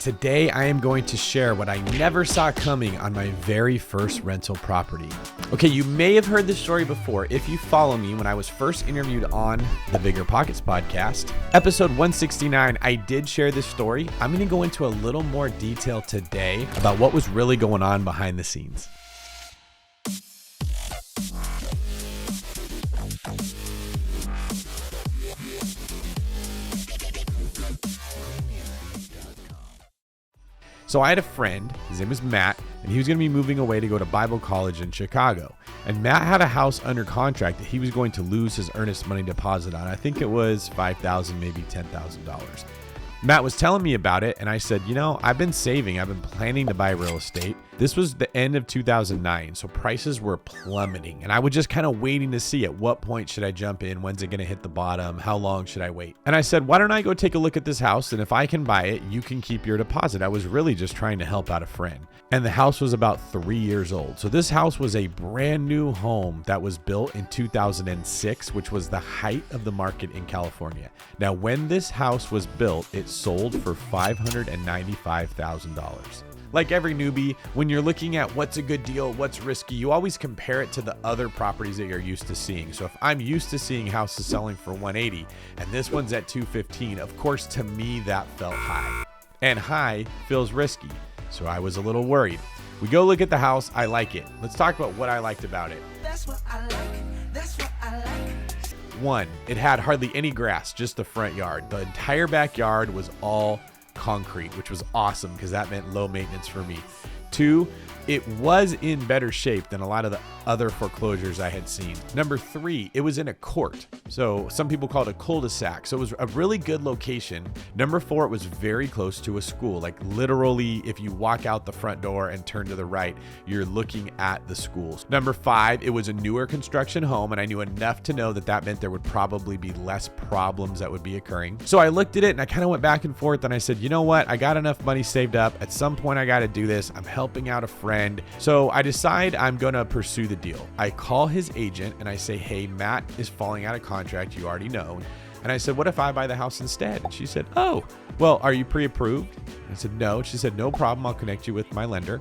today I am going to share what I never saw coming on my very first rental property. Okay, you may have heard this story before if you follow me when I was first interviewed on the Bigger Pockets podcast. Episode 169, I did share this story. I'm going to go into a little more detail today about what was really going on behind the scenes. So I had a friend, his name was Matt, and he was going to be moving away to go to Bible college in Chicago. And Matt had a house under contract that he was going to lose his earnest money deposit on. I think it was $5,000, maybe $10,000. Matt was telling me about it, and I said, I've been saving. I've been planning to buy real estate. This was the end of 2009, so prices were plummeting, and I was just kind of waiting to see at what point should I jump in, when's it going to hit the bottom, how long should I wait? And I said, why don't I go take a look at this house, and if I can buy it, you can keep your deposit. I was really just trying to help out a friend. And the house was about 3 years old. So this house was a brand new home that was built in 2006, which was the height of the market in California. Now, when this house was built, it sold for $595,000. Like every newbie, when you're looking at what's a good deal, what's risky, you always compare it to the other properties that you're used to seeing. So if I'm used to seeing houses selling for 180 and this one's at 215, of course, to me, that felt high. And high feels risky. So I was a little worried. We go look at the house. I like it. Let's talk about what I liked about it. That's what I like. That's what I like. One, it had hardly any grass, just the front yard. The entire backyard was all concrete, which was awesome because that meant low maintenance for me. Two, it was in better shape than a lot of the other foreclosures I had seen. Number three, it was in a court. So some people call it a cul-de-sac. So it was a really good location. Number four, it was very close to a school. Like literally, if you walk out the front door and turn to the right, you're looking at the schools. Number five, it was a newer construction home, and I knew enough to know that meant there would probably be less problems that would be occurring. So I looked at it and I kind of went back and forth, and I said, you know what? I got enough money saved up. At some point, I got to do this. I'm helping out a friend. So I decide I'm going to pursue the deal. I call his agent and I say, hey, Matt is falling out of contract. You already know. And I said, what if I buy the house instead? And she said, oh, well, are you pre-approved? I said, no. She said, no problem. I'll connect you with my lender.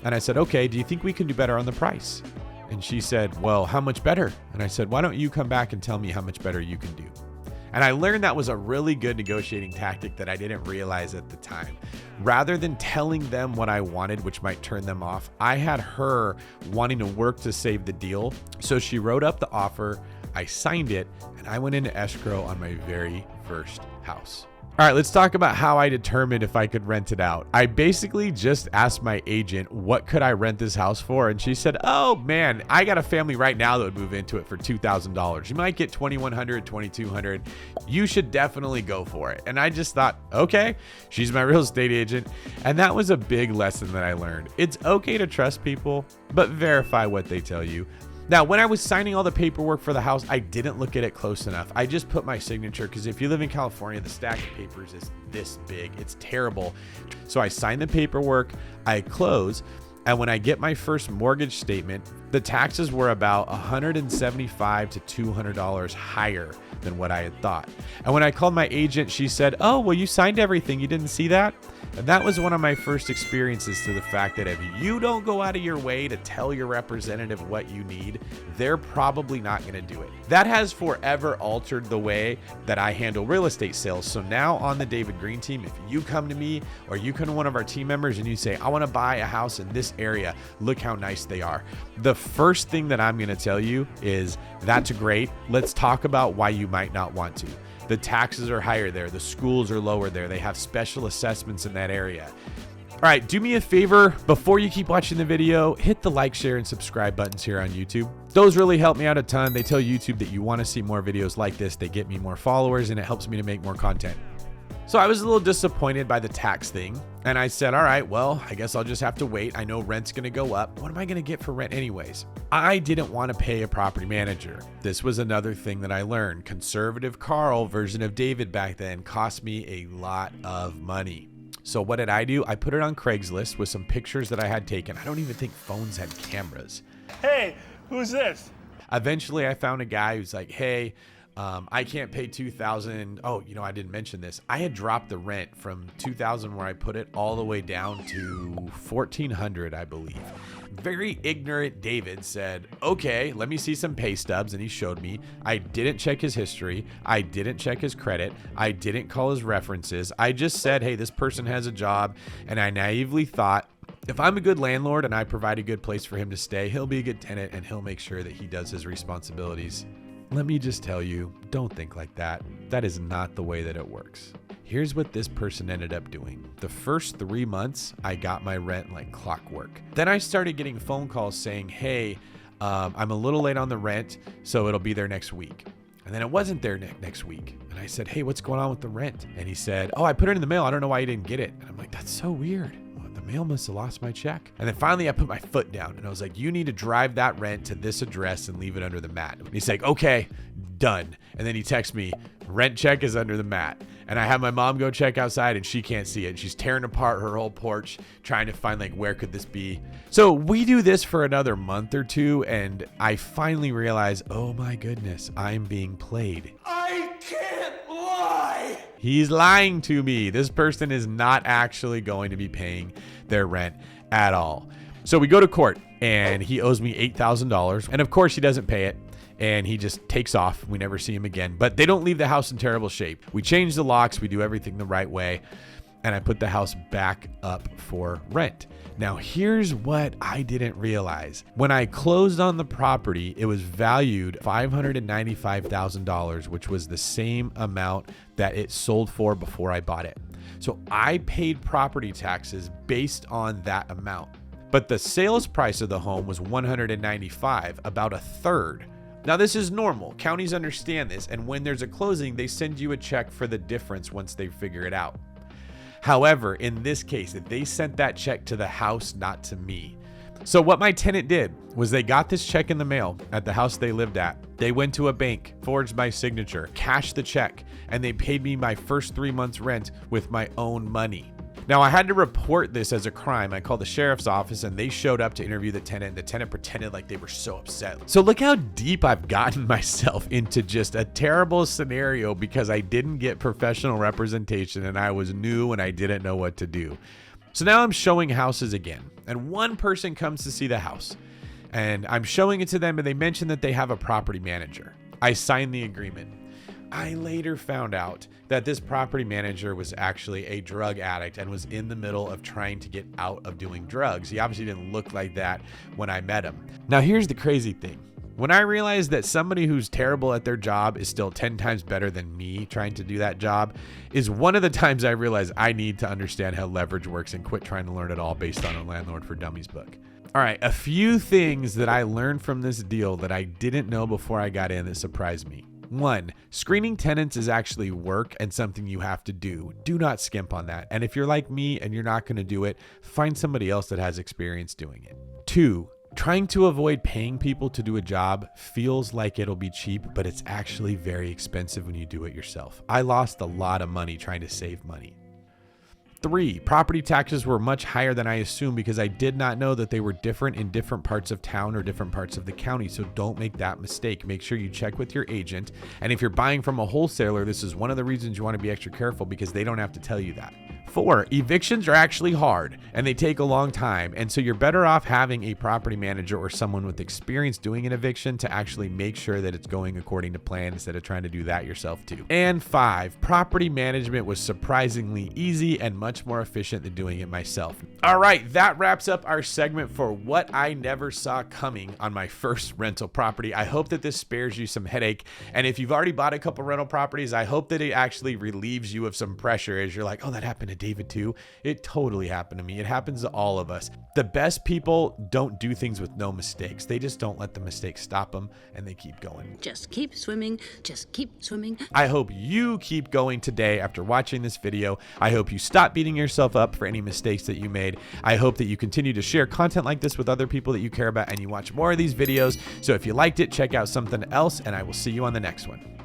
And I said, okay, do you think we can do better on the price? And she said, well, how much better? And I said, why don't you come back and tell me how much better you can do? And I learned that was a really good negotiating tactic that I didn't realize at the time. Rather than telling them what I wanted, which might turn them off, I had her wanting to work to save the deal. So she wrote up the offer, I signed it, and I went into escrow on my very first house. All right, let's talk about how I determined if I could rent it out. I basically just asked my agent, what could I rent this house for? And she said, oh man, I got a family right now that would move into it for $2,000. You might get $2,100, $2,200. You should definitely go for it. And I just thought, okay, she's my real estate agent. And that was a big lesson that I learned. It's okay to trust people, but verify what they tell you. Now, when I was signing all the paperwork for the house, I didn't look at it close enough. I just put my signature because if you live in California, the stack of papers is this big. It's terrible. So I signed the paperwork, I close, and when I get my first mortgage statement, the taxes were about $175 to $200 higher than what I had thought. And when I called my agent, she said, oh, well, you signed everything. You didn't see that? And that was one of my first experiences to the fact that if you don't go out of your way to tell your representative what you need, they're probably not going to do it. That has forever altered the way that I handle real estate sales. So now on the David Green team, if you come to me or you come to one of our team members and you say, I want to buy a house in this area, look how nice they are. The first thing that I'm going to tell you is that's great. Let's talk about why you might not want to. The taxes are higher there. The schools are lower there. They have special assessments in that area. All right, do me a favor. Before you keep watching the video, hit the like, share, and subscribe buttons here on YouTube. Those really help me out a ton. They tell YouTube that you want to see more videos like this. They get me more followers, and it helps me to make more content. So I was a little disappointed by the tax thing. And I said, all right, well, I guess I'll just have to wait. I know rent's going to go up. What am I going to get for rent anyways? I didn't want to pay a property manager. This was another thing that I learned. Conservative Carl, version of David back then, cost me a lot of money. So what did I do? I put it on Craigslist with some pictures that I had taken. I don't even think phones had cameras. Hey, who's this? Eventually I found a guy who's like, hey, I can't pay $2,000. Oh, I didn't mention this. I had dropped the rent from $2,000 where I put it all the way down to $1,400, I believe. Very ignorant David said, okay, let me see some pay stubs. And he showed me. I didn't check his history. I didn't check his credit. I didn't call his references. I just said, hey, this person has a job. And I naively thought, if I'm a good landlord and I provide a good place for him to stay, he'll be a good tenant and he'll make sure that he does his responsibilities. Let me just tell you, don't think like that. That is not the way that it works. Here's what this person ended up doing. The first 3 months, I got my rent like clockwork. Then I started getting phone calls saying, hey, I'm a little late on the rent, so it'll be there next week. And then it wasn't there next week. And I said, hey, what's going on with the rent? And he said, oh, I put it in the mail. I don't know why you didn't get it. And I'm like, that's so weird. The mail must have lost my check. And then finally I put my foot down and I was like, you need to drive that rent to this address and leave it under the mat. And he's like, okay, done. And then he texts me, rent check is under the mat. And I have my mom go check outside and she can't see it. She's tearing apart her whole porch, trying to find like, where could this be? So we do this for another month or two. And I finally realize, oh my goodness, I'm being played. I can't lie. He's lying to me. This person is not actually going to be paying their rent at all. So we go to court and he owes me $8,000. And of course he doesn't pay it. And he just takes off. We never see him again. But they don't leave the house in terrible shape. We change the locks. We do everything the right way. And I put the house back up for rent. Now, here's what I didn't realize. When I closed on the property, it was valued $595,000, which was the same amount that it sold for before I bought it. So I paid property taxes based on that amount. But the sales price of the home was $195,000, about a third. Now, this is normal. Counties understand this. And when there's a closing, they send you a check for the difference once they figure it out. However, in this case, they sent that check to the house, not to me. So what my tenant did was they got this check in the mail at the house they lived at. They went to a bank, forged my signature, cashed the check, and they paid me my first 3 months rent with my own money. Now, I had to report this as a crime. I called the sheriff's office and they showed up to interview the tenant. The tenant pretended like they were so upset. So look how deep I've gotten myself into just a terrible scenario because I didn't get professional representation and I was new and I didn't know what to do. So now I'm showing houses again and one person comes to see the house and I'm showing it to them and they mention that they have a property manager. I signed the agreement. I later found out that this property manager was actually a drug addict and was in the middle of trying to get out of doing drugs. He obviously didn't look like that when I met him. Now, here's the crazy thing. When I realized that somebody who's terrible at their job is still 10 times better than me trying to do that job is one of the times I realized I need to understand how leverage works and quit trying to learn it all based on a Landlord for Dummies book. All right, a few things that I learned from this deal that I didn't know before I got in that surprised me. 1, screening tenants is actually work and something you have to do. Do not skimp on that. And if you're like me and you're not going to do it, find somebody else that has experience doing it. 2, trying to avoid paying people to do a job feels like it'll be cheap, but it's actually very expensive when you do it yourself. I lost a lot of money trying to save money. 3, property taxes were much higher than I assumed because I did not know that they were different in different parts of town or different parts of the county. So don't make that mistake. Make sure you check with your agent. And if you're buying from a wholesaler, this is one of the reasons you want to be extra careful because they don't have to tell you that. 4, evictions are actually hard and they take a long time. And so you're better off having a property manager or someone with experience doing an eviction to actually make sure that it's going according to plan instead of trying to do that yourself too. And 5, property management was surprisingly easy and much more efficient than doing it myself. All right, that wraps up our segment for what I never saw coming on my first rental property. I hope that this spares you some headache. And if you've already bought a couple rental properties, I hope that it actually relieves you of some pressure as you're like, oh, that happened to David too. It totally happened to me. It happens to all of us. The best people don't do things with no mistakes. They just don't let the mistakes stop them and they keep going. Just keep swimming. Just keep swimming. I hope you keep going today after watching this video. I hope you stop beating yourself up for any mistakes that you made. I hope that you continue to share content like this with other people that you care about and you watch more of these videos. So if you liked it, check out something else and I will see you on the next one.